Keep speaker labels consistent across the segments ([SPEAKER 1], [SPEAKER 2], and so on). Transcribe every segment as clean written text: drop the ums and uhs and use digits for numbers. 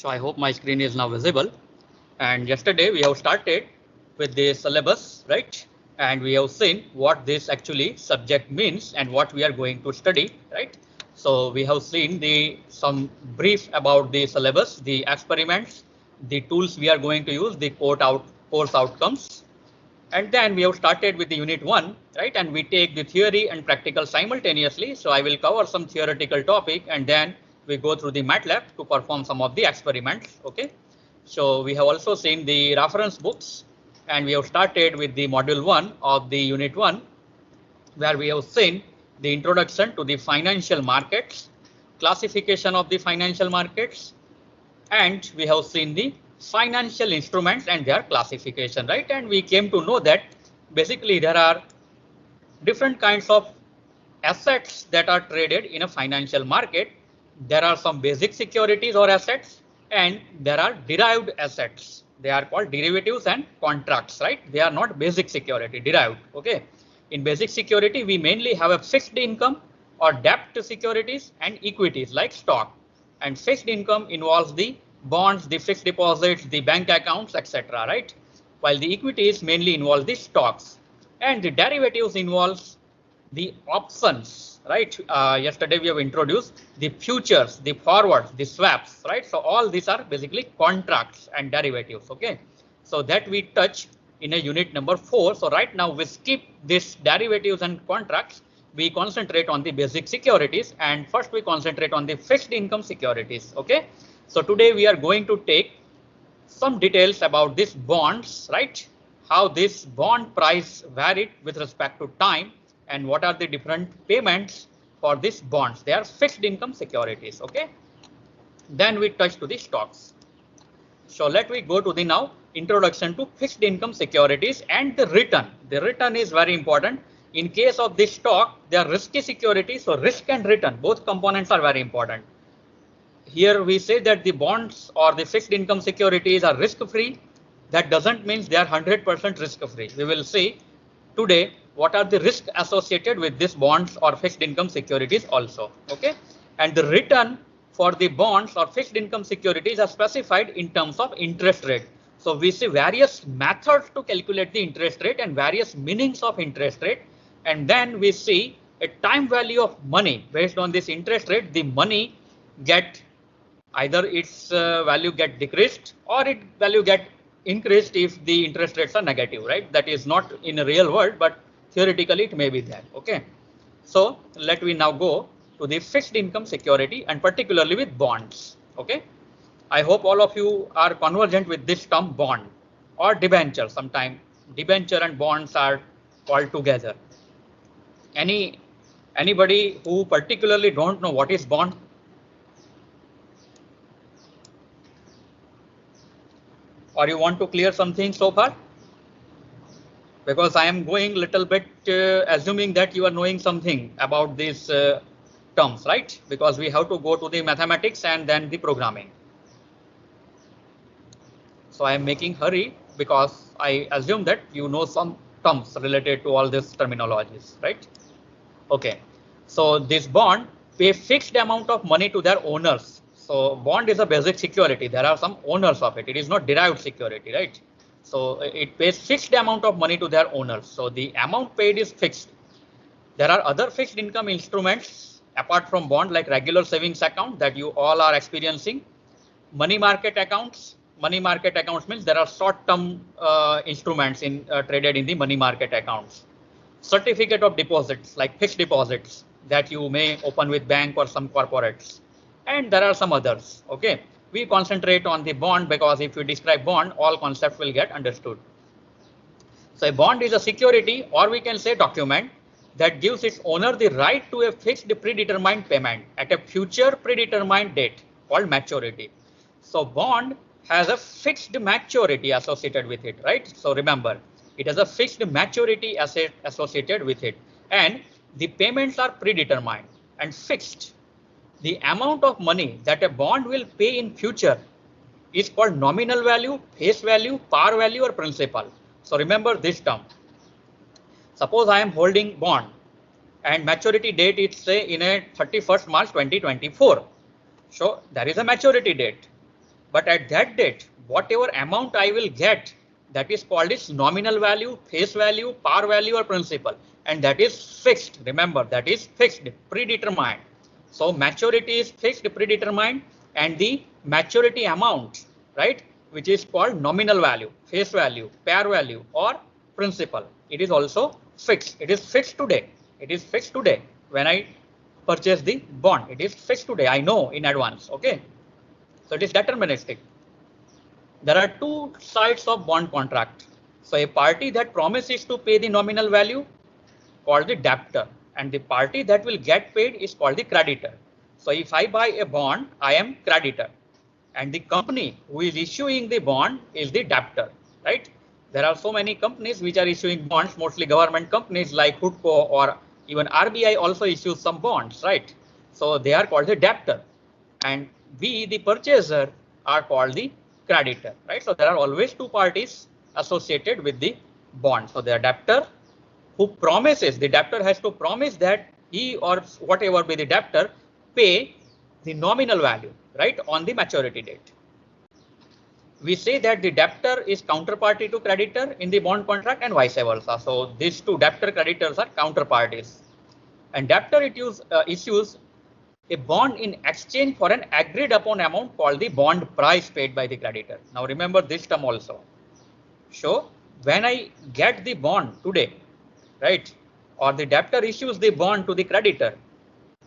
[SPEAKER 1] So I hope my screen is now visible. And yesterday we have started with the syllabus, right? And we have seen what this actually subject means and what we are going to study, right? So we have seen some brief about the syllabus, the experiments, the tools we are going to use, the course outcomes. And then we have started with the unit 1, right? And we take the theory and practical simultaneously. So I will cover some theoretical topic and then we go through the MATLAB to perform some of the experiments. Okay. So we have also seen the reference books and we have started with the module 1 of the unit 1, where we have seen the introduction to the financial markets, classification of the financial markets, and we have seen the financial instruments and their classification, right? And we came to know that basically there are different kinds of assets that are traded in a financial market. There are some basic securities or assets, and there are derived assets. They are called derivatives and contracts, right? They are not basic security, derived. Okay. In basic security, we mainly have a fixed income or debt securities and equities like stock. And fixed income involves the bonds, the fixed deposits, the bank accounts, etc. Right? While the equities mainly involve the stocks, and the derivatives involves the options, right? Yesterday we have introduced the futures, the forwards, the swaps, right? So all these are basically contracts and derivatives. Okay, so that we touch in a unit number 4. So right now we skip this derivatives and contracts. We concentrate on the basic securities, and first we concentrate on the fixed income securities. Okay, so today we are going to take some details about these bonds, right? How this bond price varied with respect to time and what are the different payments for these bonds. They are fixed income securities. Okay, then we touch to the stocks. So let me go to the now introduction to fixed income securities and the return. The return is very important. In case of this stock, they are risky securities, so risk and return, both components are very important. Here we say that the bonds or the fixed income securities are risk free. That doesn't mean they are 100% risk free. We will see today what are the risks associated with these bonds or fixed income securities also. Okay, and the return for the bonds or fixed income securities are specified in terms of interest rate. So we see various methods to calculate the interest rate and various meanings of interest rate, and then we see a time value of money. Based on this interest rate, the money get either its value get decreased or its value get increased if the interest rates are negative, right? That is not in a real world, but theoretically it may be there. Okay, so let me now go to the fixed income security and particularly with bonds. Okay, I hope all of you are convergent with this term bond or debenture. Sometimes debenture and bonds are called together. Anybody who particularly don't know what is bond? Or you want to clear something so far? Because I am going little bit assuming that you are knowing something about these terms, right? Because we have to go to the mathematics and then the programming. So I am making hurry because I assume that you know some terms related to all these terminologies, right? Okay, so this bond pay fixed amount of money to their owners. So bond is a basic security. There are some owners of it. It is not derived security, right? So it pays fixed amount of money to their owners. So the amount paid is fixed. There are other fixed income instruments apart from bond, like regular savings account that you all are experiencing. Money market accounts. Money market accounts means there are short-term instruments traded in the money market accounts. Certificate of deposits, like fixed deposits that you may open with bank or some corporates. And there are some others. Okay, we concentrate on the bond because if you describe bond, all concepts will get understood. So a bond is a security, or we can say document, that gives its owner the right to a fixed predetermined payment at a future predetermined date called maturity. So bond has a fixed maturity associated with it, right? So remember, it has a fixed maturity asset associated with it, and the payments are predetermined and fixed. The amount of money that a bond will pay in future is called nominal value, face value, par value, or principal. So remember this term. Suppose I am holding bond and maturity date is say in a 31st March 2024. So there is a maturity date. But at that date, whatever amount I will get, that is called its nominal value, face value, par value, or principal, and that is fixed. Remember, that is fixed, predetermined. So maturity is fixed, predetermined, and the maturity amount, right, which is called nominal value, face value, par value, or principal, it is also fixed. It is fixed today. It is fixed today. When I purchase the bond, it is fixed today. I know in advance. Okay. So it is deterministic. There are two sides of bond contract. So a party that promises to pay the nominal value called the debtor, and the party that will get paid is called the creditor. So if I buy a bond, I am creditor, and the company who is issuing the bond is the debtor, right? There are so many companies which are issuing bonds, mostly government companies like HUDCO, or even RBI also issues some bonds, right? So they are called the debtor, and we, the purchaser, are called the creditor, right? So there are always two parties associated with the bond. So the debtor who promises, the debtor has to promise that he or whatever be the debtor pay the nominal value, right, on the maturity date. We say that the debtor is counterparty to creditor in the bond contract and vice versa. So these two debtor creditors are counterparties, and debtor issues a bond in exchange for an agreed upon amount called the bond price paid by the creditor. Now remember this term also. So when I get the bond today, right, or the debtor issues the bond to the creditor,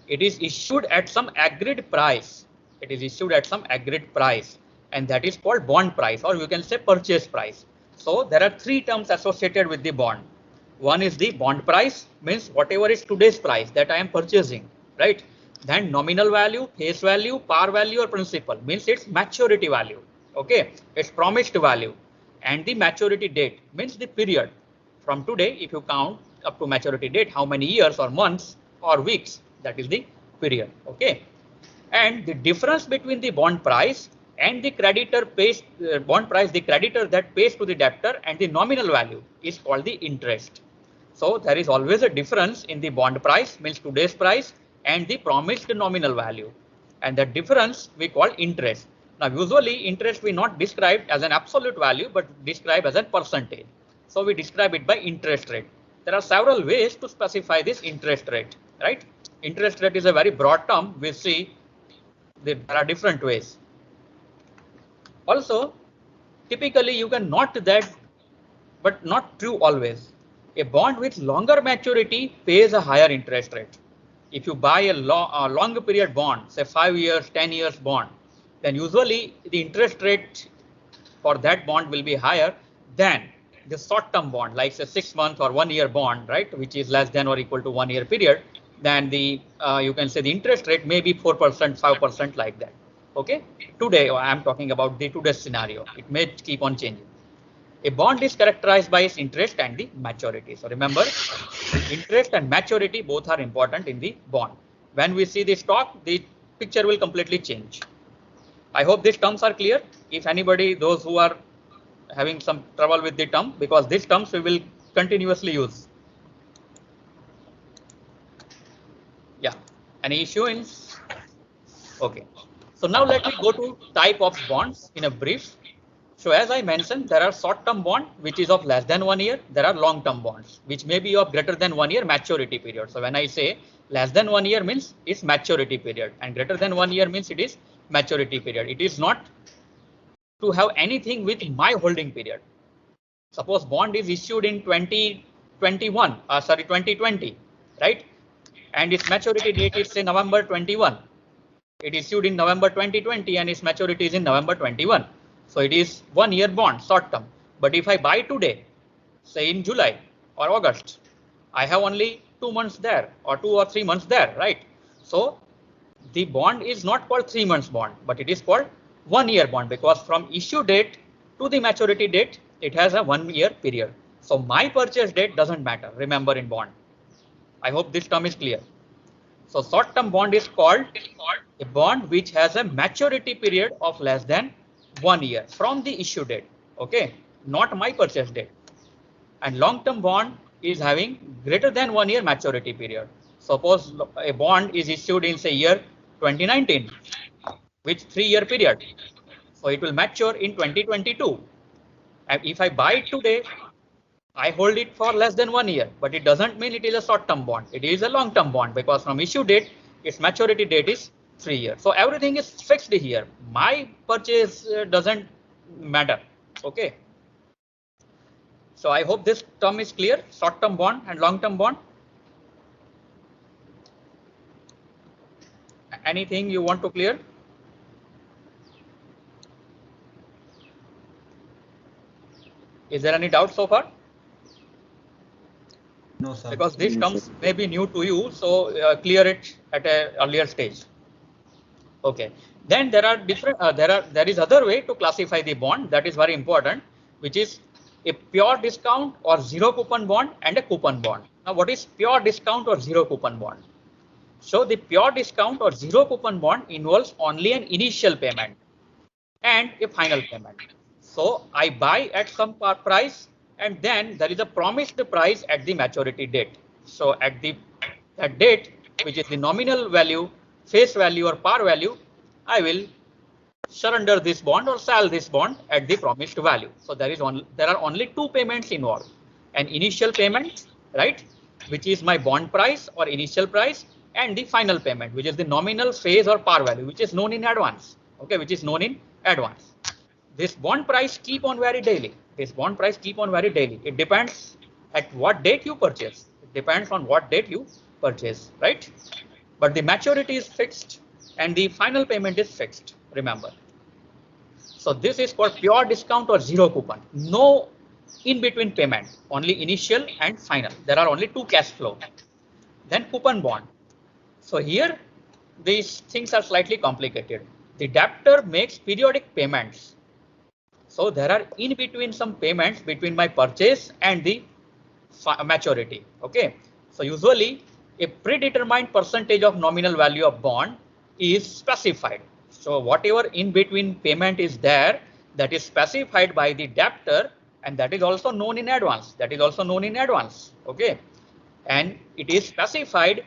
[SPEAKER 1] it is issued at some agreed price. It is issued at some agreed price, and that is called bond price, or you can say purchase price. So there are three terms associated with the bond. One is the bond price, means whatever is today's price that I am purchasing, right? Then nominal value, face value, par value, or principal, means its maturity value. Okay, its promised value, and the maturity date, means the period from today. If you count up to maturity date, how many years or months or weeks, that is the period. Okay, and the difference between the bond price and the creditor pays bond price, the creditor that pays to the debtor, and the nominal value is called the interest. So there is always a difference in the bond price, means today's price, and the promised nominal value, and that difference we call interest. Now usually interest we not describe as an absolute value, but describe as a percentage. So we describe it by interest rate. There are several ways to specify this interest rate, right? Interest rate is a very broad term. We see that there are different ways. Also, typically you can note that, but not true always. A bond with longer maturity pays a higher interest rate. If you buy a longer period bond, say 5 years, 10 years bond, then usually the interest rate for that bond will be higher than the short-term bond, like say 6 month or 1 year bond, right, which is less than or equal to 1 year period. Then the you can say the interest rate may be 4%, 5%, like that. Okay, today I am talking about the today's scenario. It may keep on changing. A bond is characterized by its interest and the maturity. So remember, interest and maturity both are important in the bond. When we see the stock, the picture will completely change. I hope these terms are clear. If anybody, those who are having some trouble with the term, because these terms we will continuously use. Yeah, any issue in? Okay. So now let me go to type of bonds in a brief. So as I mentioned, there are short-term bond which is of less than 1 year. There are long-term bonds which may be of greater than 1 year maturity period. So when I say less than 1 year means it's maturity period, and greater than 1 year means it is maturity period. It is not to have anything with my holding period. Suppose bond is issued in 2020, right? And its maturity date is say November 21. It issued in November 2020 and its maturity is in November 21. So it is 1 year bond, short term. But if I buy today, say in July or August, I have only 2 months there or 2 or 3 months there, right? So the bond is not called 3 months bond, but it is called 1 year bond, because from issue date to the maturity date, it has a 1 year period. So my purchase date doesn't matter, remember, in bond. I hope this term is clear. So short term bond is called a bond which has a maturity period of less than 1 year from the issue date. Okay, not my purchase date. And long term bond is having greater than 1 year maturity period. Suppose a bond is issued in say year 2019 with 3 year period. So it will mature in 2022. And if I buy it today, I hold it for less than 1 year, but it doesn't mean it is a short-term bond. It is a long-term bond because from issue date, its maturity date is 3 years. So everything is fixed here. My purchase doesn't matter. Okay. So I hope this term is clear, short-term bond and long-term bond. Anything you want to clear? Is there any doubt so far?
[SPEAKER 2] No, sir.
[SPEAKER 1] Because these terms may be new to you, so clear it at an earlier stage. Okay. Then there are different. There is other way to classify the bond that is very important, which is a pure discount or zero coupon bond and a coupon bond. Now, what is pure discount or zero coupon bond? So the pure discount or zero coupon bond involves only an initial payment and a final payment. So I buy at some price, and then there is a promised price at the maturity date. So at that date, which is the nominal value, face value or par value, I will surrender this bond or sell this bond at the promised value. So there are only two payments involved: an initial payment, right, which is my bond price or initial price, and the final payment, which is the nominal face or par value, which is known in advance. Okay, which is known in advance. This bond price keep on vary daily. This bond price keep on vary daily. It depends at what date you purchase. It depends on what date you purchase, right? But the maturity is fixed and the final payment is fixed. Remember. So this is called pure discount or zero coupon. No in between payment. Only initial and final. There are only two cash flow. Then coupon bond. So here these things are slightly complicated. The debtor makes periodic payments. So there are in between some payments between my purchase and the maturity. Okay. So usually a predetermined percentage of nominal value of bond is specified. So whatever in between payment is there, that is specified by the debtor, and that is also known in advance. That is also known in advance. Okay. And it is specified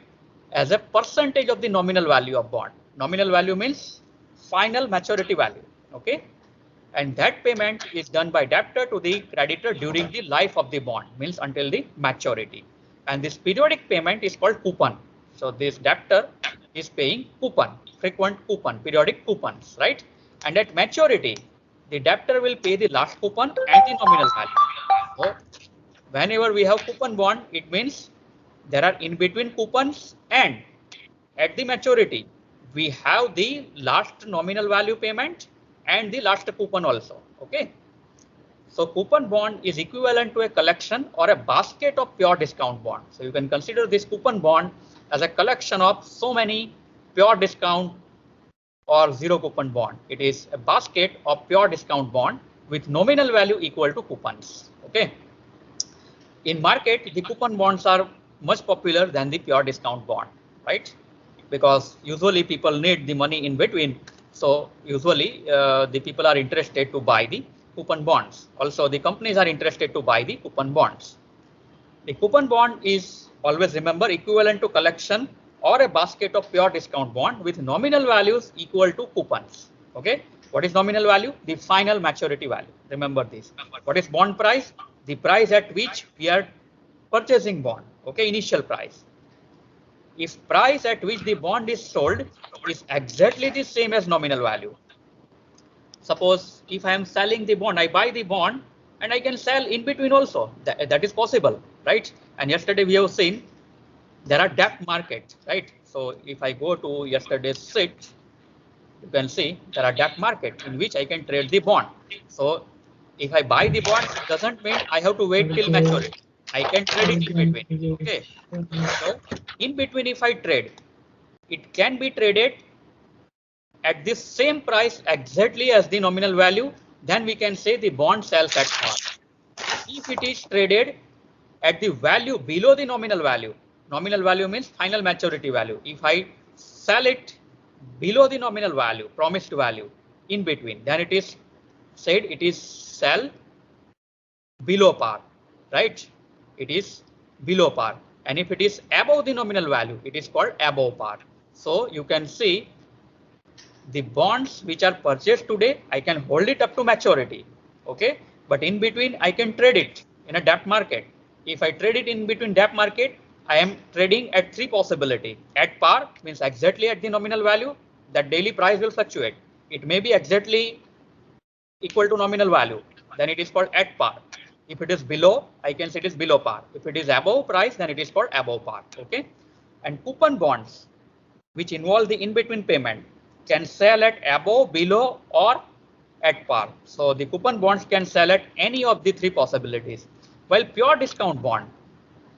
[SPEAKER 1] as a percentage of the nominal value of bond. Nominal value means final maturity value. Okay. And that payment is done by debtor to the creditor during the life of the bond, means until the maturity. And this periodic payment is called coupon. So this debtor is paying coupon, frequent coupon, periodic coupons, right? And at maturity, the debtor will pay the last coupon and the nominal value. So whenever we have coupon bond, it means there are in between coupons, and at the maturity, we have the last nominal value payment and the last coupon also. Okay. So coupon bond is equivalent to a collection or a basket of pure discount bond. So you can consider this coupon bond as a collection of so many pure discount or zero coupon bond. It is a basket of pure discount bond with nominal value equal to coupons. Okay. In market, the coupon bonds are much popular than the pure discount bond, right? Because usually people need the money in between. So usually the people are interested to buy the coupon bonds. Also, the companies are interested to buy the coupon bonds. The coupon bond is, always remember, equivalent to collection or a basket of pure discount bond with nominal values equal to coupons. Okay. What is nominal value? The final maturity value. Remember this. What is bond price? The price at which we are purchasing bond. Okay. Initial price. If price at which the bond is sold is exactly the same as nominal value. Suppose if I am selling the bond, I buy the bond and I can sell in between also. That is possible, right? And yesterday we have seen there are debt markets, right? So if I go to yesterday's sheet, you can see there are debt market in which I can trade the bond. So if I buy the bond, it doesn't mean I have to wait till maturity. I can trade it in between. Okay. So in between, if I trade, it can be traded at the same price exactly as the nominal value. Then we can say the bond sells at par. If it is traded at the value below the nominal value means final maturity value. If I sell it below the nominal value, promised value in between, then it is said it is sell below par, right? It is below par. And if it is above the nominal value, it is called above par. So you can see the bonds which are purchased today, I can hold it up to maturity. Okay, but in between I can trade it in a debt market. If I trade it in between debt market, I am trading at three possibility. At par means exactly at the nominal value, that daily price will fluctuate. It may be exactly equal to nominal value, then it is called at par. If it is below, I can say it is below par. If it is above price, then it is called above par. Okay, and coupon bonds which involve the in-between payment can sell at above, below, or at par. So the coupon bonds can sell at any of the three possibilities. While pure discount bond,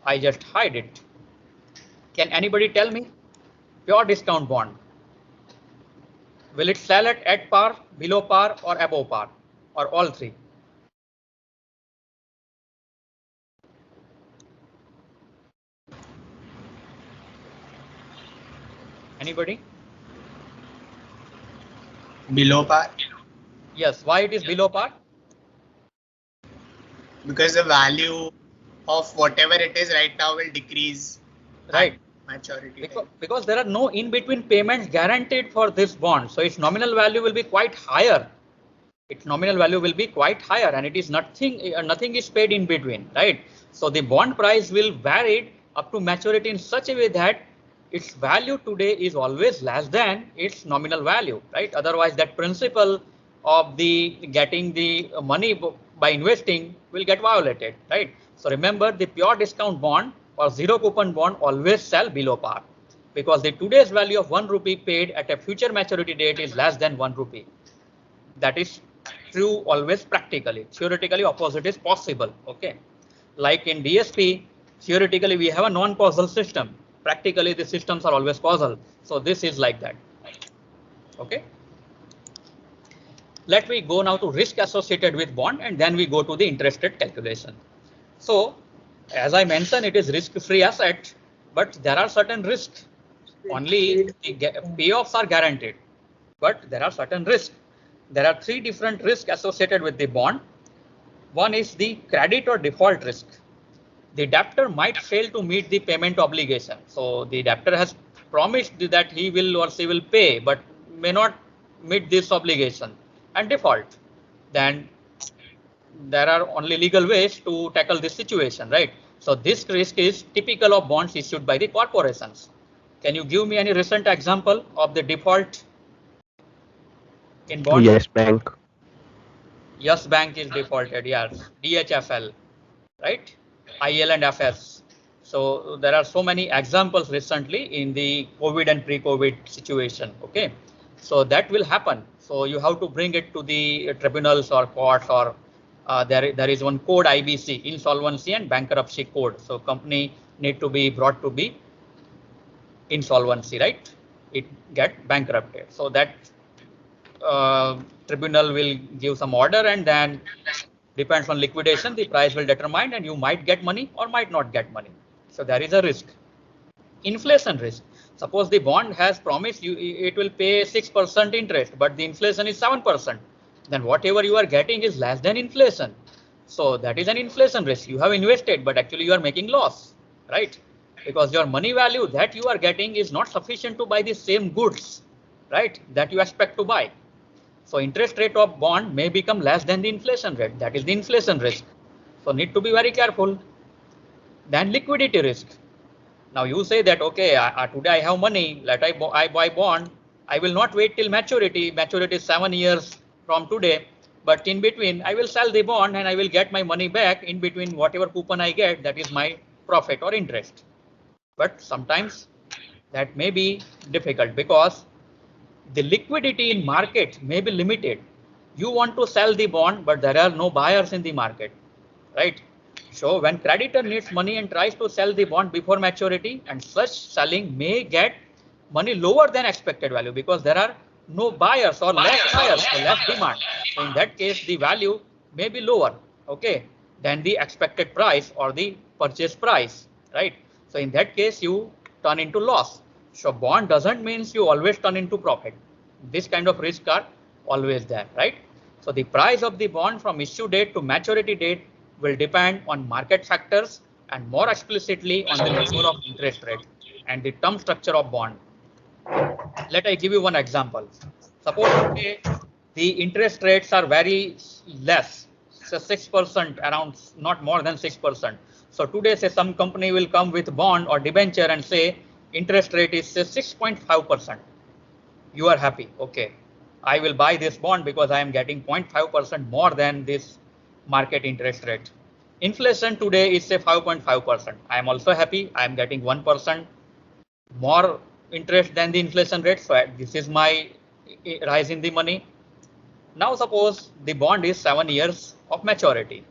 [SPEAKER 1] I just hide it. Can anybody tell me? Pure discount bond, will it sell at par, below par, or above par, or all three? Anybody?
[SPEAKER 2] Below par.
[SPEAKER 1] Yes. Why it is below par?
[SPEAKER 2] Because the value of whatever it is right now will decrease.
[SPEAKER 1] Right.
[SPEAKER 2] Maturity.
[SPEAKER 1] Because there are no in-between payments guaranteed for this bond. So its nominal value will be quite higher. Its nominal value will be quite higher, and it is nothing is paid in between, right? So the bond price will vary up to maturity in such a way that its value today is always less than its nominal value, right? Otherwise that principle of the getting the money by investing will get violated, right? So remember, the pure discount bond or zero coupon bond always sell below par, because the today's value of 1 rupee paid at a future maturity date is less than 1 rupee. That is true always practically. Theoretically, opposite is possible. Okay, like in DSP, theoretically we have a non-causal system. Practically, the systems are always causal. So this is like that. Okay. Let me go now to risk associated with bond, and then we go to the interest rate calculation. So, as I mentioned, it is risk-free asset, but there are certain risks. Only the payoffs are guaranteed, but there are certain risks. There are three different risks associated with the bond. One is the credit or default risk. The debtor might fail to meet the payment obligation. So the debtor has promised that he will or she will pay, but may not meet this obligation and default. Then there are only legal ways to tackle this situation, right? So this risk is typical of bonds issued by the corporations. Can you give me any recent example of the default in bond?
[SPEAKER 3] Yes Bank.
[SPEAKER 1] Yes Bank is defaulted, yes. DHFL, right? IL and FS. So there are so many examples recently in the COVID and pre-COVID situation. Okay, so that will happen. So you have to bring it to the tribunals or courts, or there is one code, IBC, insolvency and bankruptcy code. So company need to be brought to be insolvency, right? It get bankrupted. So that tribunal will give some order, and then depends on liquidation, the price will determine, and you might get money or might not get money. So there is a risk. Inflation risk. Suppose the bond has promised you it will pay 6% interest, but the inflation is 7%. Then whatever you are getting is less than inflation. So that is an inflation risk. You have invested, but actually you are making loss, right? Because your money value that you are getting is not sufficient to buy the same goods, right, that you expect to buy. So interest rate of bond may become less than the inflation rate. That is the inflation risk. So need to be very careful. Then liquidity risk. Now you say that, okay, today I have money, let I buy bond. I will not wait till maturity. Maturity is 7 years from today. But in between, I will sell the bond and I will get my money back. In between, whatever coupon I get, that is my profit or interest. But sometimes that may be difficult because the liquidity in market may be limited. You want to sell the bond, but there are no buyers in the market, right? So when creditor needs money and tries to sell the bond before maturity, and such selling may get money lower than expected value because there are no buyers or less buyers, so less demand. So in that case, the value may be lower, okay, than the expected price or the purchase price, right? So in that case, you turn into loss. So bond doesn't means you always turn into profit. This kind of risk are always there, right? So the price of the bond from issue date to maturity date will depend on market factors and more explicitly on the level of interest rate and the term structure of bond. Let I give you one example. Suppose today the interest rates are very less, so 6%, around not more than 6%. So today say some company will come with bond or debenture and say interest rate is say 6.5%. You are happy, okay, I will buy this bond because I am getting 0.5% more than this market interest rate. Inflation today is say 5.5%. I am also happy, I am getting 1% more interest than the inflation rate. So this is my rise in the money. Now suppose the bond is 7 years of maturity.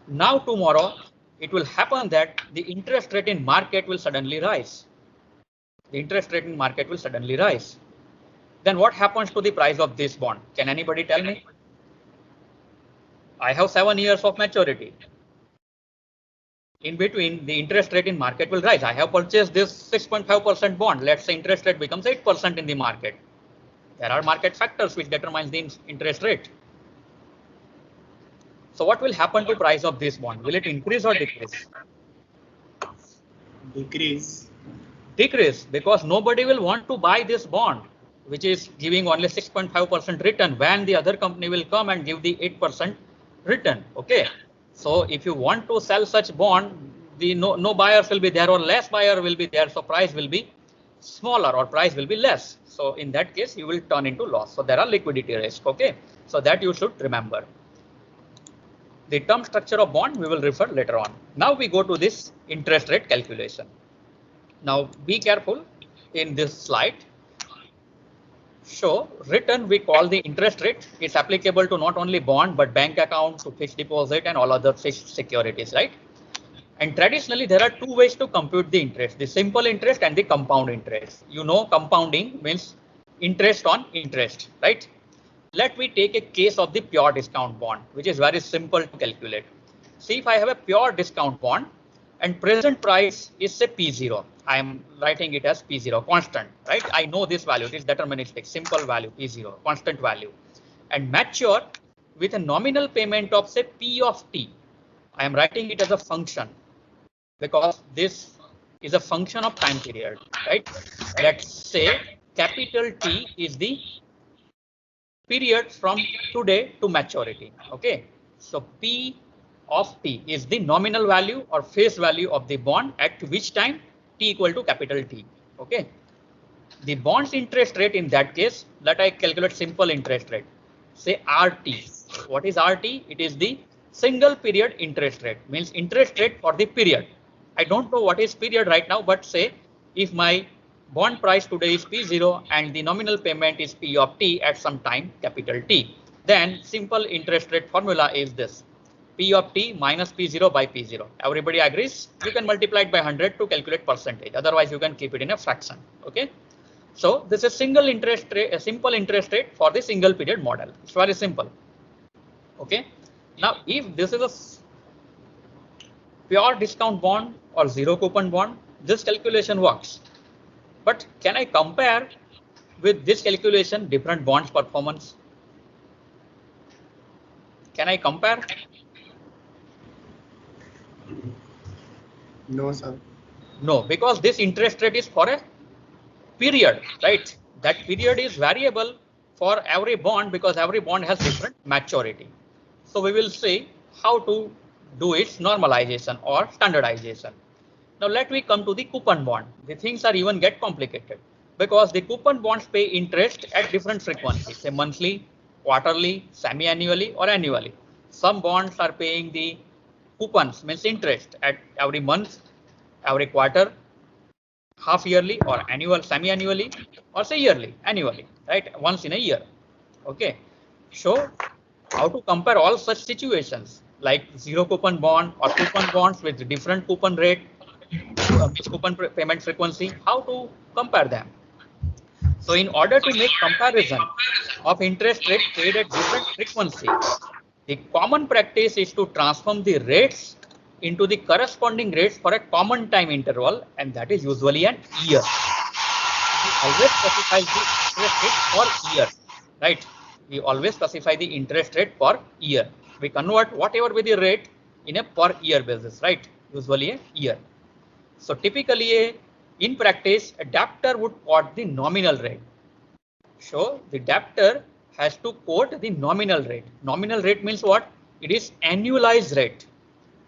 [SPEAKER 1] Now tomorrow it will happen that the interest rate in market will suddenly rise. The interest rate in market will suddenly rise. Then what happens to the price of this bond? Can anybody tell me? I have 7 years of maturity. In between, the interest rate in market will rise. I have purchased this 6.5% bond. Let's say interest rate becomes 8% in the market. There are market factors which determines the interest rate. So what will happen to price of this bond? Will it increase or decrease?
[SPEAKER 2] Decrease.
[SPEAKER 1] Decrease, because nobody will want to buy this bond, which is giving only 6.5% return, when the other company will come and give the 8% return. Okay. So if you want to sell such bond, the no buyers will be there or less buyer will be there. So price will be smaller or price will be less. So in that case, you will turn into loss. So there are liquidity risk. Okay. So that you should remember. The term structure of bond we will refer later on. Now we go to this interest rate calculation. Now be careful in this slide. So return we call the interest rate. It's applicable to not only bond but bank account, to fixed deposit and all other fixed securities, right? And traditionally there are two ways to compute the interest: the simple interest and the compound interest. You know, compounding means interest on interest, right? Let me take a case of the pure discount bond, which is very simple to calculate. See, if I have a pure discount bond and present price is say P0, I am writing it as P0, constant, right? I know this value, it is deterministic, simple value, P0, constant value, and mature with a nominal payment of say P of T. I am writing it as a function because this is a function of time period, right? Let's say capital T is the period from today to maturity. Okay, so P of T is the nominal value or face value of the bond at which time T equal to capital T. Okay, the bond's interest rate in that case, let I calculate simple interest rate, say RT. What is RT? It is the single period interest rate, means interest rate for the period. I don't know what is period right now, but say if my bond price today is P0 and the nominal payment is P of T at some time capital T, then simple interest rate formula is this: P of T minus P0 by P0. Everybody agrees? You can multiply it by 100 to calculate percentage. Otherwise, you can keep it in a fraction. Okay. So this is single interest rate, a simple interest rate for the single period model. It's very simple. Okay. Now, if this is a pure discount bond or zero coupon bond, this calculation works. But can I compare with this calculation different bonds performance? Can I compare?
[SPEAKER 2] No, sir.
[SPEAKER 1] No, because this interest rate is for a period, right? That period is variable for every bond because every bond has different maturity. So we will see how to do its normalization or standardization. Now let me come to the coupon bond. The things are even get complicated because the coupon bonds pay interest at different frequencies, say monthly, quarterly, semi-annually or annually. Some bonds are paying the coupons, means interest, at every month, every quarter, half yearly or annual, semi-annually, or say yearly, annually, right? Once in a year. Okay. So how to compare all such situations like zero coupon bond or coupon bonds with different coupon rate, coupon payment frequency, how to compare them? So in order to make comparison of interest rate paid at different frequency, the common practice is to transform the rates into the corresponding rates for a common time interval, and that is usually an year. We always specify the interest rate for year, right? We always specify the interest rate per year. We convert whatever be the rate in a per year basis, right? Usually a year. So typically in practice, adapter would quote the nominal rate. So the debtor has to quote the nominal rate. Nominal rate means what? It is annualized rate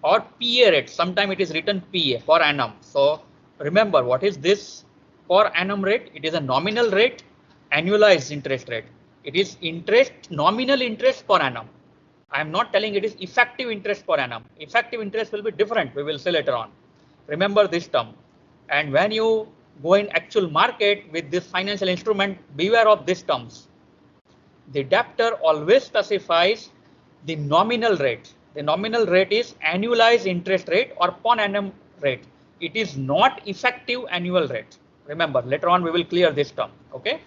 [SPEAKER 1] or PA rate. Sometimes it is written PA, per annum. So remember, what is this per annum rate? It is a nominal rate, annualized interest rate. It is interest, nominal interest per annum. I am not telling it is effective interest per annum. Effective interest will be different. We will see later on. Remember this term. And when you go in actual market with this financial instrument, beware of these terms. The debtor always specifies the nominal rate. The nominal rate is annualized interest rate or per annum rate. It is not effective annual rate. Remember, later on we will clear this term. Okay.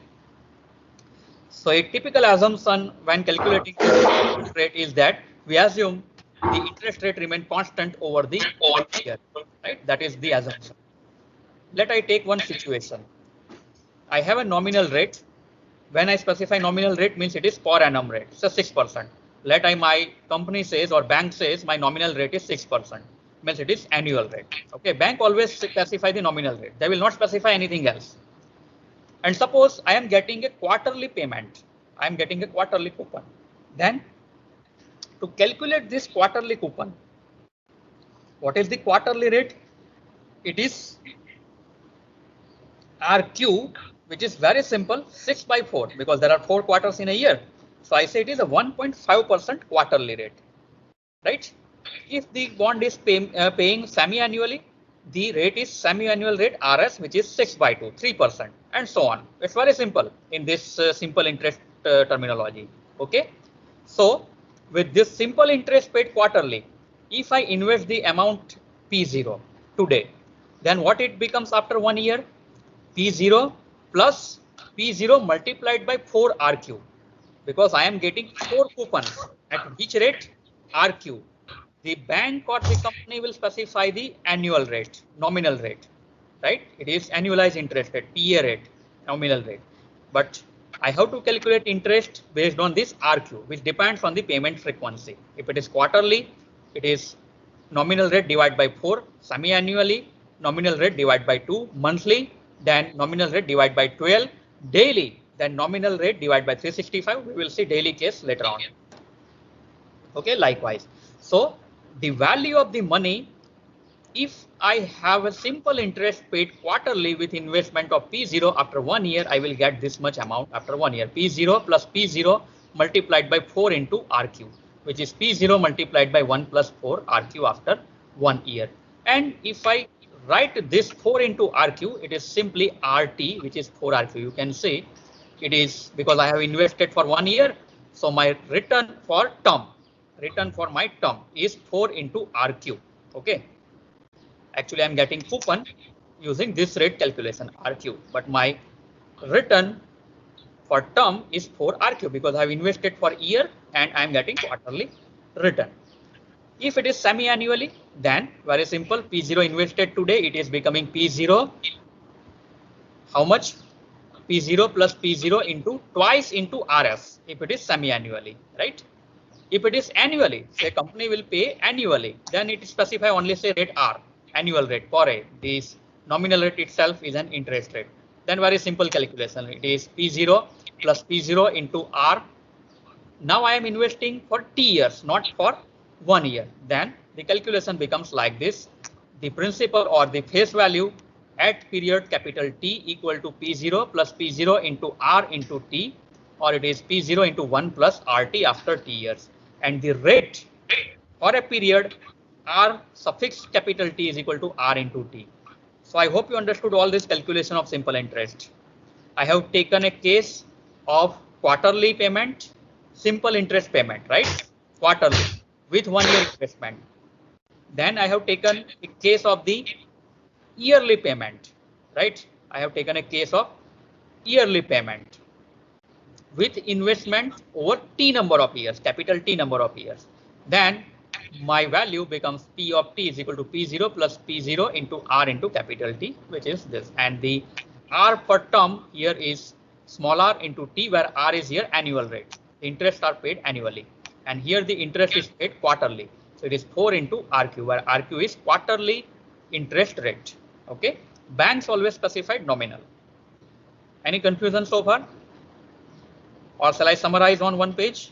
[SPEAKER 1] So a typical assumption when calculating interest rate is that we assume the interest rate remain constant over the year, right? That is the assumption. Let I take one situation. I have a nominal rate. When I specify nominal rate means it is per annum rate, so 6%. Let I my company says or bank says my nominal rate is 6%, means it is annual rate. Okay, bank always specify the nominal rate. They will not specify anything else. And suppose I am getting a quarterly payment. I am getting a quarterly coupon. Then to calculate this quarterly coupon, what is the quarterly rate? It is RQ, which is very simple, 6 by 4, because there are 4 quarters in a year. So I say it is a 1.5% quarterly rate, right? If the bond is paying semi-annually, the rate is semi-annual rate RS, which is 6 by 2, 3%, and so on. It's very simple in this simple interest terminology. Okay. So with this simple interest paid quarterly, if I invest the amount P0 today, then what it becomes after 1 year? P0 plus P0 multiplied by 4 RQ, because I am getting 4 coupons at which rate? RQ. The bank or the company will specify the annual rate, nominal rate, right? It is annualized interest rate, PA rate, nominal rate. But I have to calculate interest based on this RQ, which depends on the payment frequency. If it is quarterly, it is nominal rate divided by 4, semi-annually, nominal rate divided by 2, monthly, then nominal rate divided by 12, daily, then nominal rate divided by 365. We will see daily case later on. Okay, likewise. So the value of the money, if I have a simple interest paid quarterly with investment of P0 after 1 year, I will get this much amount after 1 year. P0 plus P0 multiplied by 4 into RQ, which is P0 multiplied by 1 plus 4 RQ after 1 year. And if I write this 4 into RQ, it is simply RT, which is 4 RQ. You can see it is because I have invested for 1 year. So my return for my term is 4 into RQ. Okay. Actually, I'm getting coupon using this rate calculation RQ, but my return for term is 4 RQ because I've invested for year and I'm getting quarterly return. If it is semi-annually, then very simple, P0 invested today, it is becoming P0. How much? P0 plus P0 into twice into RS if it is semi-annually, right? If it is annually, say company will pay annually, then it specify only say rate R, annual rate per A. This nominal rate itself is an interest rate. Then very simple calculation. It is P0 plus P0 into R. Now I am investing for T years, not for 1 year. Then the calculation becomes like this. The principal or the face value at period capital T equal to P0 plus P0 into R into T, or it is P0 into 1 plus RT after T years. And the rate for a period R suffix capital T is equal to R into T. So I hope you understood all this calculation of simple interest. I have taken a case of quarterly payment, simple interest payment, right? Quarterly with 1 year investment. Then I have taken a case of the yearly payment, right? I have taken a case of yearly payment with investment over T number of years, capital T number of years. Then my value becomes P of T is equal to P0 plus P0 into R into capital T, which is this. And the R per term here is small r into T, where R is here annual rate. The interests are paid annually. And here the interest is paid quarterly. So it is 4 into RQ, where RQ is quarterly interest rate. Okay. Banks always specified nominal. Any confusion so far? or shall I summarize on one page?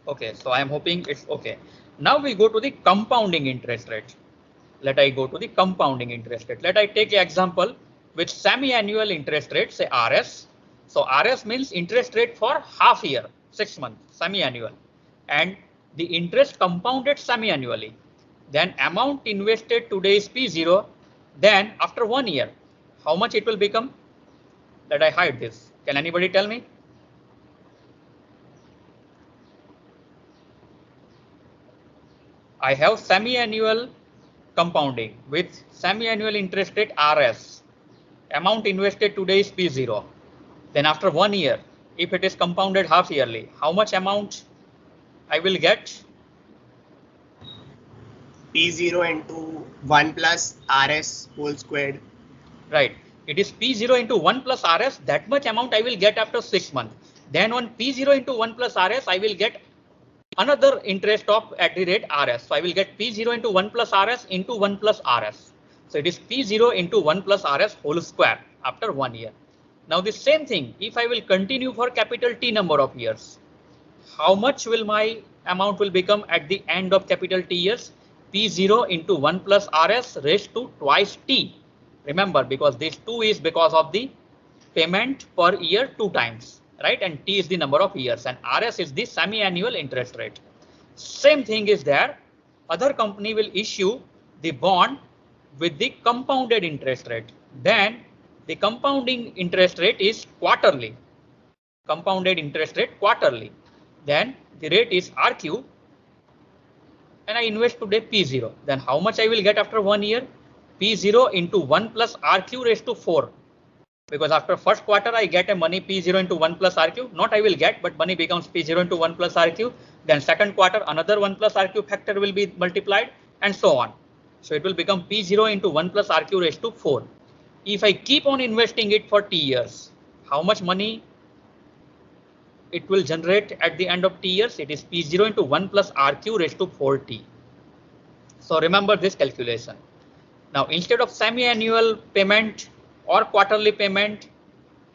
[SPEAKER 1] Okay, so I am hoping it's okay. Now we go to the compounding interest rate. Let I go to the compounding interest rate. Let I take an example with semi-annual interest rate, say RS. So RS means interest rate for half year, 6 months, semi-annual, and the interest compounded semi-annually. Then amount invested today is P0. Then after 1 year, how much it will become? Let I hide this. Can anybody tell me? I have semi-annual compounding with semi-annual interest rate RS. Amount invested today is P0. Then after 1 year, if it is compounded half yearly, how much amount I will get?
[SPEAKER 2] P0 into 1 plus RS whole squared.
[SPEAKER 1] Right. It is P0 into 1 plus RS. That much amount I will get after 6 months. Then on P0 into 1 plus RS, I will get another interest of at the rate RS. So I will get P0 into 1 plus RS into 1 plus RS. So it is P0 into 1 plus RS whole square after 1 year. Now the same thing, if I will continue for capital T number of years, how much will my amount will become at the end of capital T years? P0 into 1 plus RS raised to twice T. Remember, because this 2 is because of the payment per year 2 times. Right, and T is the number of years and RS is the semi-annual interest rate. Same thing is there. Other company will issue the bond with the compounded interest rate. Then the compounding interest rate is quarterly. Compounded interest rate quarterly. Then the rate is RQ. And I invest today P0. Then how much I will get after 1 year? P0 into 1 plus RQ raised to 4. Because after first quarter I get a money P0 into 1 plus RQ, not I will get, but money becomes P0 into 1 plus RQ. Then second quarter another 1 plus RQ factor will be multiplied and so on. So it will become P0 into 1 plus RQ raised to 4. If I keep on investing it for T years, how much money it will generate at the end of T years? It is P0 into 1 plus RQ raised to 4T. So remember this calculation. Now instead of semi-annual payment or quarterly payment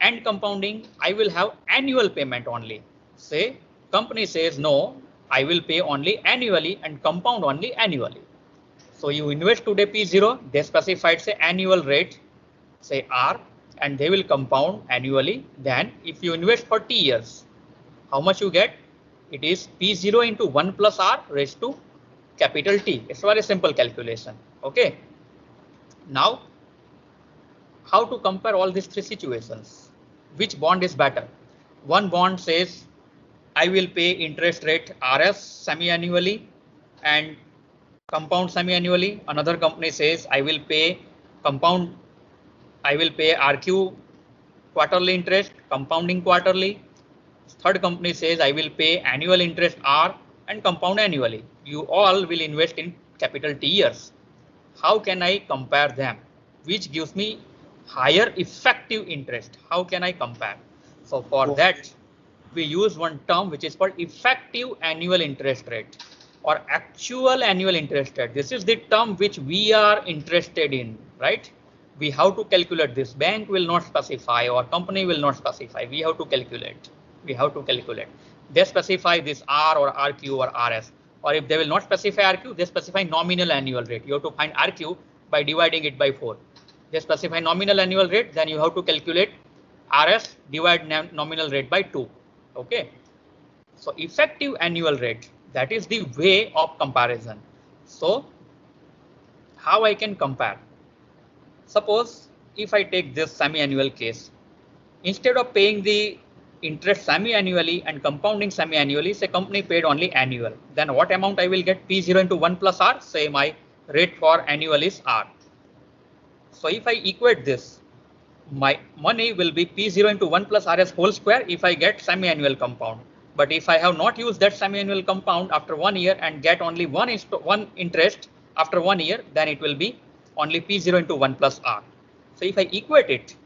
[SPEAKER 1] and compounding, I will have annual payment only. Say company says no, I will pay only annually and compound only annually. So you invest today P0, they specified say annual rate, say R, and they will compound annually. Then if you invest for T years, how much you get? It is P0 into 1 plus R raised to capital T. It's a very simple calculation. Okay. Now, how to compare all these 3 situations? Which bond is better? One bond says I will pay interest rate RS semi-annually and compound semi-annually. Another company says I will pay RQ quarterly interest, compounding quarterly. Third company says I will pay annual interest R and compound annually. You all will invest in capital T years. How can I compare them? Which gives me higher effective interest? How can I compare? So for that, we use one term which is called effective annual interest rate or actual annual interest rate. This is the term which we are interested in, right? We have to calculate this. Bank will not specify or company will not specify. We have to calculate. We have to calculate. They specify this R or RQ or RS. Or if they will not specify RQ, they specify nominal annual rate. You have to find RQ by dividing it by 4. They specify nominal annual rate, then you have to calculate RS, divide nominal rate by 2. Okay. So effective annual rate, that is the way of comparison. So how I can compare? Suppose if I take this semi-annual case, instead of paying the interest semi-annually and compounding semi-annually, say company paid only annual. Then what amount I will get? P0 into 1 plus R, say my rate for annual is R. So if I equate this, my money will be P0 into 1 plus RS whole square if I get semi-annual compound. But if I have not used that semi-annual compound after 1 year and get only one interest after 1 year, then it will be only P0 into 1 plus R. So if I equate it,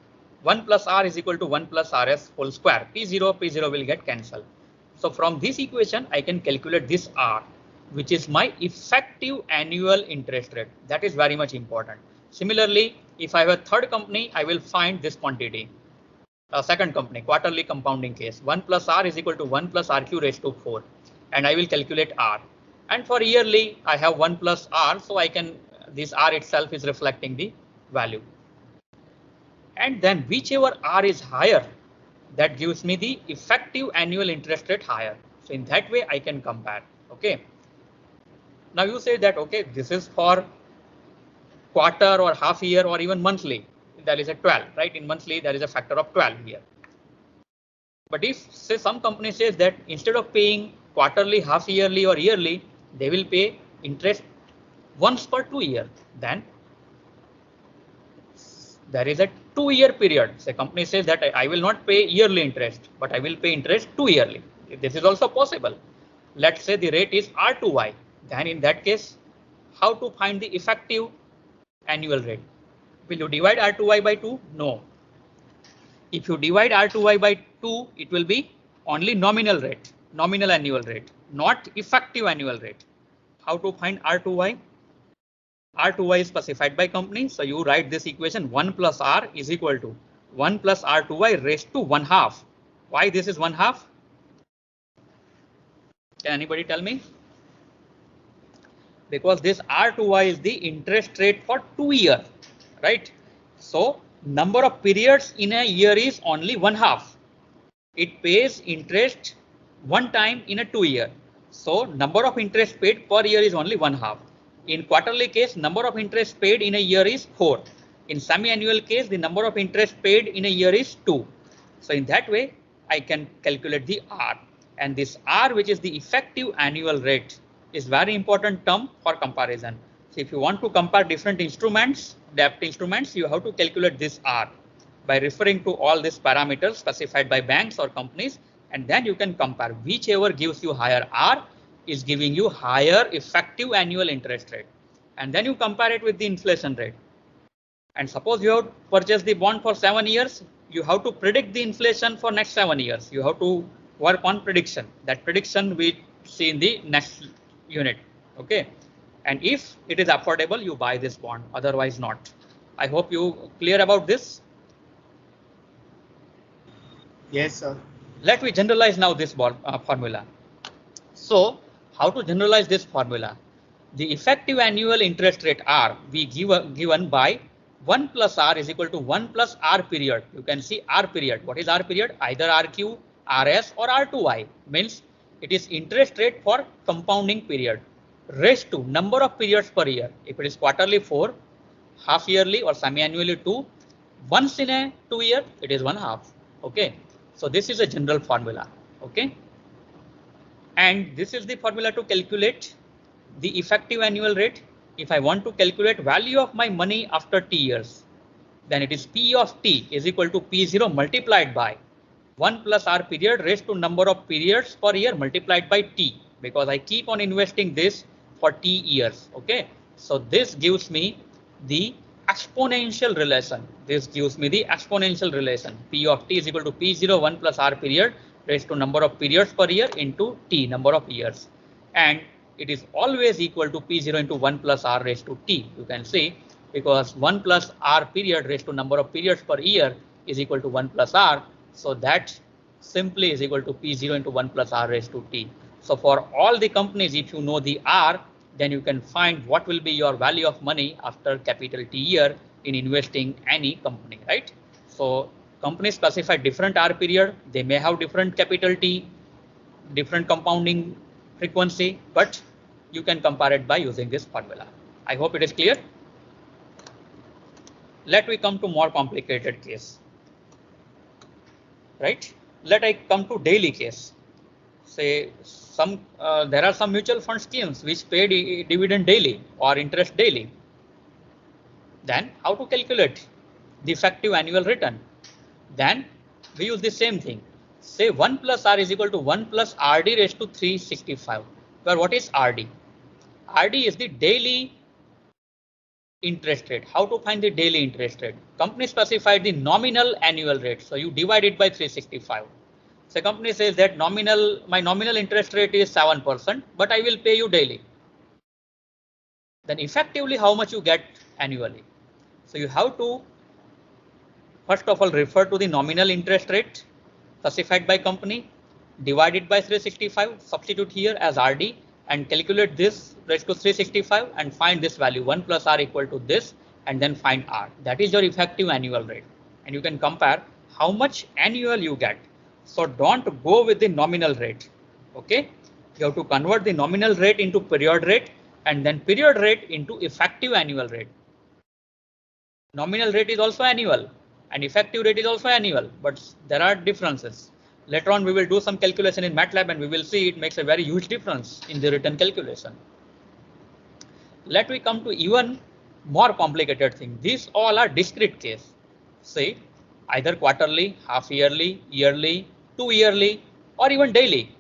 [SPEAKER 1] 1 plus R is equal to 1 plus RS whole square. P0 will get cancelled. So from this equation, I can calculate this R, which is my effective annual interest rate. That is very much important. Similarly, If I have a third company, I will find this quantity. Second company, quarterly compounding case, 1 plus R is equal to 1 plus RQ raised to 4. And I will calculate R. And for yearly, I have 1 plus R. So I can, this R itself is reflecting the value. And then whichever R is higher, that gives me the effective annual interest rate higher. So in that way, I can compare. Okay. Now you say that, okay, this is for quarter or half year or even monthly. That is a 12, right? In monthly, there is a factor of 12 here. But if say some company says that instead of paying quarterly, half yearly or yearly, they will pay interest once per 2 years, then there is a 2-year period. Say company says that I will not pay yearly interest, but I will pay interest 2 yearly. This is also possible. Let's say the rate is R2Y. Then in that case, how to find the effective annual rate? Will you divide R2Y by 2? No. If you divide R2Y by 2, it will be only nominal rate, nominal annual rate, not effective annual rate. How to find R2Y? R2Y is specified by company. So you write this equation 1 plus R is equal to 1 plus R2Y raised to 1/2. Why this is 1/2? Can anybody tell me? Because this R2Y is the interest rate for 2 years, right? So number of periods in a year is only 1/2. It pays interest one time in a 2 year. So number of interest paid per year is only 1/2. In quarterly case, number of interest paid in a year is 4. In semi-annual case, the number of interest paid in a year is 2. So in that way, I can calculate the R. And this R, which is the effective annual rate, is very important term for comparison. So if you want to compare different instruments, debt instruments, you have to calculate this R by referring to all these parameters specified by banks or companies, and then you can compare whichever gives you higher R is giving you higher effective annual interest rate. And then you compare it with the inflation rate. And suppose you have purchased the bond for 7 years, you have to predict the inflation for next 7 years. You have to work on prediction. That prediction we see in the next unit. Okay. And if it is affordable, you buy this bond, otherwise not. I hope you clear about this.
[SPEAKER 2] Yes, sir.
[SPEAKER 1] Let me generalize now this formula. So how to generalize this formula? The effective annual interest rate R we given by 1 plus R is equal to 1 plus R period. You can see R period. What is R period? Either RQ, RS or R2Y. Means it is interest rate for compounding period raised to number of periods per year. If it is quarterly 4, half yearly or semi-annually 2, once in a 2 year, it is 1/2. Okay. So this is a general formula. Okay. And this is the formula to calculate the effective annual rate. If I want to calculate value of my money after T years, then it is P of T is equal to P0 multiplied by 1 plus R period raised to number of periods per year multiplied by T, because I keep on investing this for T years. Okay. So this gives me the exponential relation. This gives me the exponential relation. P of T is equal to P0 1 plus R period raised to number of periods per year into T number of years. And it is always equal to P0 into 1 plus R raised to T. You can see, because 1 plus R period raised to number of periods per year is equal to 1 plus R. So that simply is equal to P0 into 1 plus R raised to T. So for all the companies, if you know the R, then you can find what will be your value of money after capital T year in investing any company, right? So companies specify different R period. They may have different capital T, different compounding frequency, but you can compare it by using this formula. I hope it is clear. Let me come to more complicated case, right? Let I come to daily case. Say there are some mutual fund schemes which pay dividend daily or interest daily. Then how to calculate the effective annual return? Then we use the same thing. Say 1 plus R is equal to 1 plus RD raised to 365. Where what is RD? RD is the daily interest rate. How to find the daily interest rate? Company specified the nominal annual rate. So you divide it by 365. So company says that my nominal interest rate is 7%, but I will pay you daily. Then effectively how much you get annually? So you have to first of all refer to the nominal interest rate specified by company, divide it by 365, substitute here as RD and calculate this raised to 365 and find this value 1 plus R equal to this and then find R. That is your effective annual rate. And you can compare how much annual you get. So don't go with the nominal rate. Okay, you have to convert the nominal rate into period rate and then period rate into effective annual rate. Nominal rate is also annual and effective rate is also annual, but there are differences. Later on we will do some calculation in MATLAB and we will see it makes a very huge difference in the written calculation. Let me come to even more complicated thing. These all are discrete case. Say either quarterly, half yearly, yearly, 2 yearly or even daily.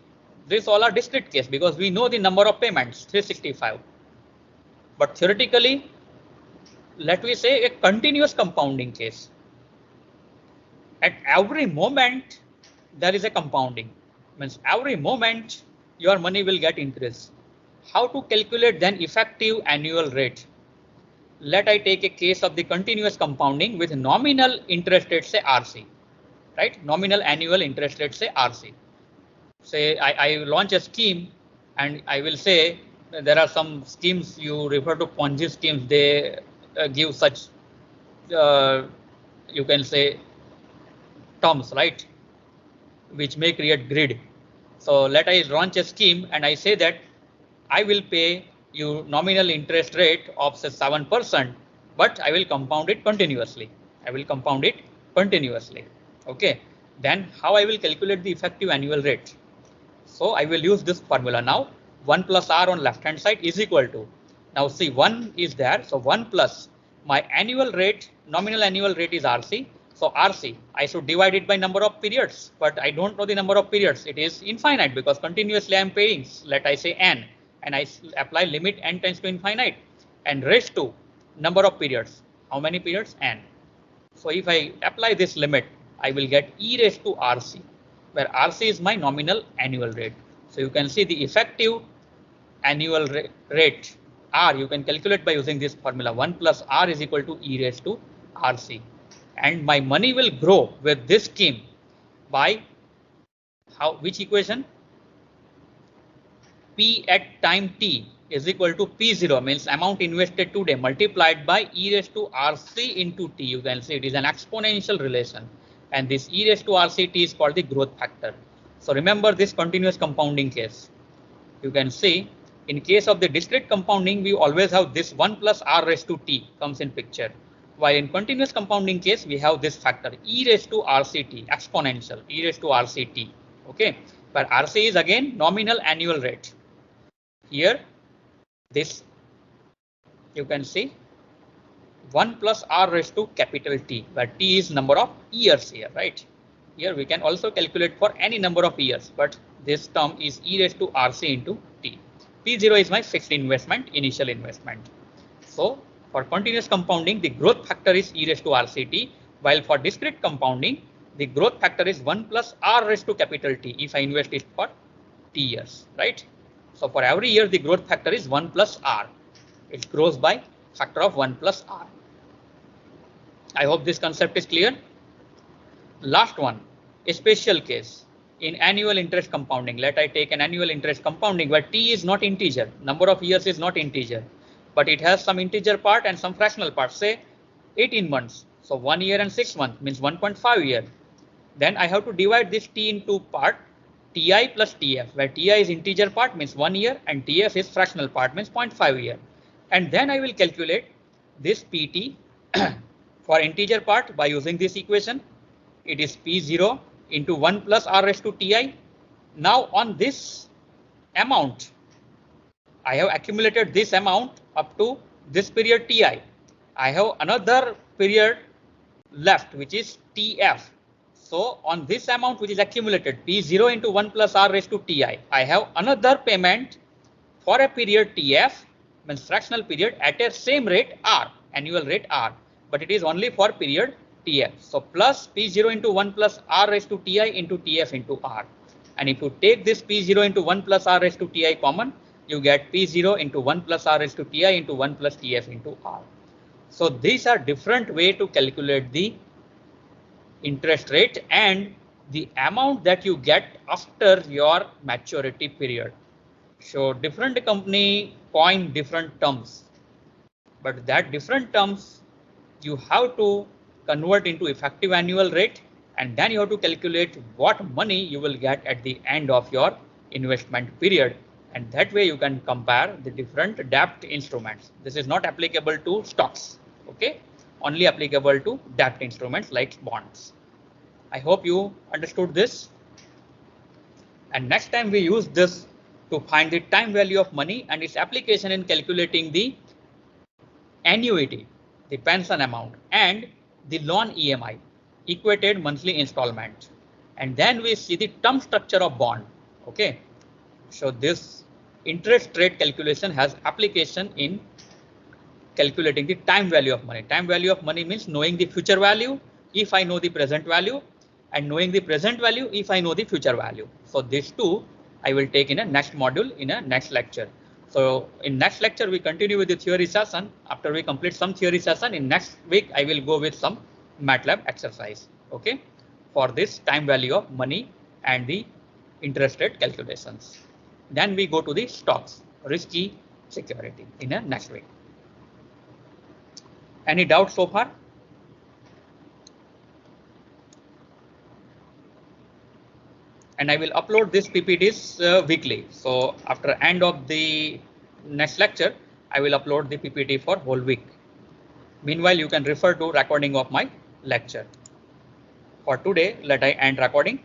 [SPEAKER 1] These all are discrete case because we know the number of payments 365. But theoretically, let me say a continuous compounding case. At every moment there is a compounding, means every moment your money will get increased. How to calculate then effective annual rate? Let I take a case of the continuous compounding with nominal interest rate, say RC, right? Nominal annual interest rate, say RC. Say I launch a scheme and I will say there are some schemes you refer to Ponzi schemes. They give such you can say terms, right, which may create greed. So let I launch a scheme and I say that I will pay you nominal interest rate of say 7%, but I will compound it continuously. I will compound it continuously. Okay, then how I will calculate the effective annual rate? So I will use this formula now. 1 plus R on left hand side is equal to, now see 1 is there, so 1 plus my annual rate, nominal annual rate is RC. So RC, I should divide it by number of periods, but I don't know the number of periods. It is infinite because continuously I am paying, let I say n, and I apply limit n tends to infinite and raised to number of periods. How many periods? N. So if I apply this limit, I will get e raised to RC, where RC is my nominal annual rate. So you can see the effective annual rate R you can calculate by using this formula. 1 plus R is equal to e raised to RC. And my money will grow with this scheme by which equation? P at time t is equal to P0, means amount invested today multiplied by e raised to RC into t. You can see it is an exponential relation, and this e raised to RCT is called the growth factor. So remember this continuous compounding case. You can see in case of the discrete compounding, we always have this 1 plus R raised to t comes in picture. While in continuous compounding case, we have this factor e raised to RCT, exponential, e raised to RCT. Okay, but RC is again nominal annual rate. Here, this you can see 1 plus R raised to capital T, where T is number of years here, right? Here we can also calculate for any number of years, but this term is e raised to RC into T. P0 is my fixed investment, initial investment. So for continuous compounding, the growth factor is e raised to RCT, while for discrete compounding, the growth factor is 1 plus R raised to capital T if I invest it for T years, right? So for every year, the growth factor is 1 plus R. It grows by factor of 1 plus R. I hope this concept is clear. Last one, a special case in annual interest compounding. Let I take an annual interest compounding where T is not integer, number of years is not integer, but it has some integer part and some fractional part, say 18 months. So 1 year and 6 months means 1.5 year. Then I have to divide this T into part, Ti plus Tf, where Ti is integer part means 1 year and Tf is fractional part means 0.5 year. And then I will calculate this Pt for integer part by using this equation. It is P0 into 1 plus R raised to Ti. Now on this amount, I have accumulated this amount up to this period Ti. I have another period left which is Tf. So on this amount which is accumulated P0 into 1 plus R raised to Ti, I have another payment for a period Tf, means fractional period, at a same rate R, annual rate R, but it is only for period Tf. So plus P0 into 1 plus R raised to Ti into Tf into R. And if you take this P0 into 1 plus R raised to Ti common, you get P0 into 1 plus R raised to Ti into 1 plus Tf into R. So these are different way to calculate the interest rate and the amount that you get after your maturity period. So different company coin different terms, but that different terms you have to convert into effective annual rate, and then you have to calculate what money you will get at the end of your investment period, and that way you can compare the different debt instruments. This is not applicable to stocks, okay, only applicable to debt instruments like bonds. I hope you understood this, and next time we use this to find the time value of money and its application in calculating the annuity, the pension amount, and the loan EMI, equated monthly installment. And then we see the term structure of bond. Okay, so this interest rate calculation has application in calculating the time value of money. Time value of money means knowing the future value if I know the present value, and knowing the present value if I know the future value. So these two I will take in a next module, in a next lecture. So in next lecture, we continue with the theory session. After we complete some theory session, in next week, I will go with some MATLAB exercise, okay, for this time value of money and the interest rate calculations. Then we go to the stocks, risky security, in a next week. Any doubts so far? And I will upload this PPTs weekly. So after end of the next lecture, I will upload the PPT for whole week. Meanwhile, you can refer to recording of my lecture. For today, let I end recording.